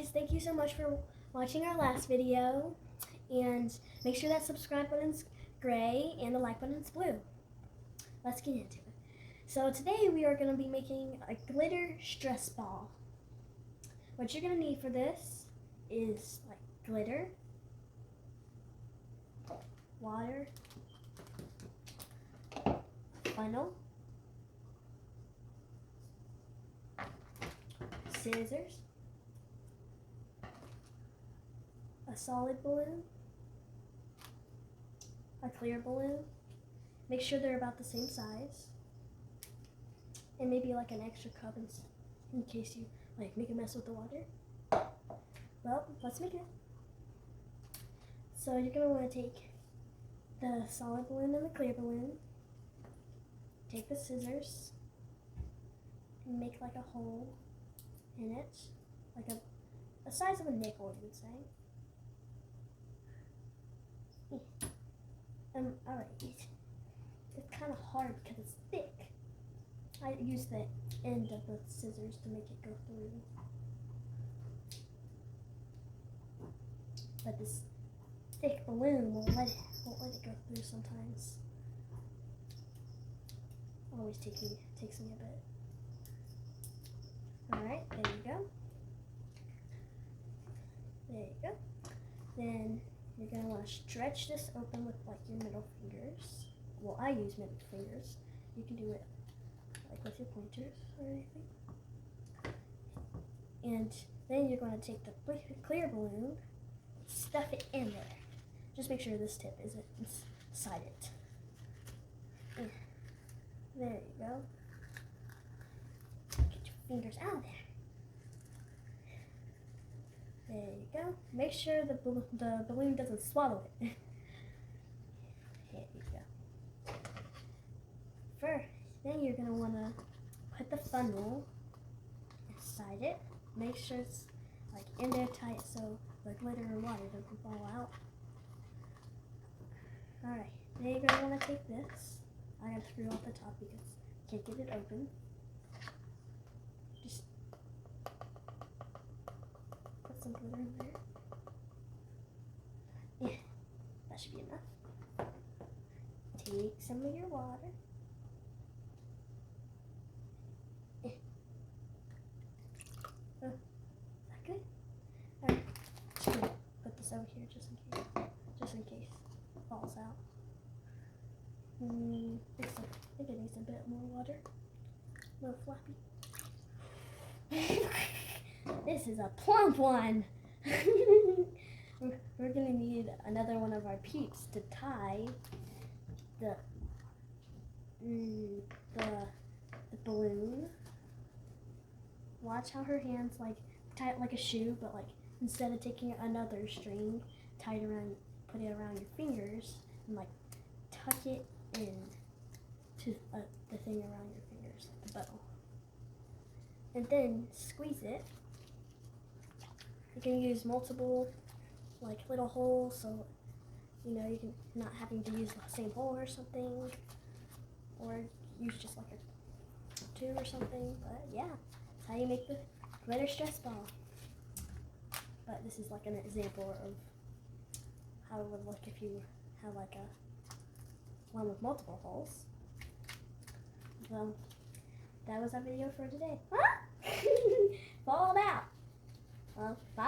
guys, thank you so much for watching our last video, and make sure that subscribe button's gray and the like button's blue. Let's get into it. So today we are going to be making a glitter stress ball. What you're going to need for this is like glitter, water, funnel, scissors, a solid balloon, a clear balloon. Make sure they're about the same size, and maybe like an extra cup in case you like make a mess with the water. Well, let's make it. So you're gonna want to take the solid balloon and the clear balloon, take the scissors, and make like a hole in it, like a size of a nickel, you would say. Alright, it's kind of hard because it's thick. I use the end of the scissors to make it go through. But this thick balloon won't let it go through sometimes. Always takes me a bit. Alright, there you go. There you go. Then you're going to want to stretch this open with like your middle fingers. Well, I use middle fingers. You can do it like with your pointers or anything. And then you're going to take the clear balloon, stuff it in there. Just make sure this tip isn't inside it. There you go. Get your fingers out of there. There you go. Make sure the balloon doesn't swallow it. There you go. Then you're going to want to put the funnel inside it. Make sure it's like in there tight so the glitter and water doesn't fall out. Alright, then you're going to want to take this. I got to screw off the top because I can't get it open. Just put some glitter in there. Yeah, that should be enough. Take some of your water. Oh, is that good? Alright, just gonna put this over here just in case it falls out. I think it needs a bit more water. A little flappy. This is a plump one. We're gonna need another one of our Peeps to tie the balloon. Watch how her hands like tie it like a shoe, but like instead of taking another string, put it around your fingers and like tuck it in to the thing around your fingers, the bow, and then squeeze it. You can use multiple like little holes, so you know you can not having to use the same hole or something, or use just like a two or something. But yeah, that's how you make the glitter stress ball. But this is like an example of how it would look if you had like one with multiple holes. So that was our video for today. Fall out. Well, bye.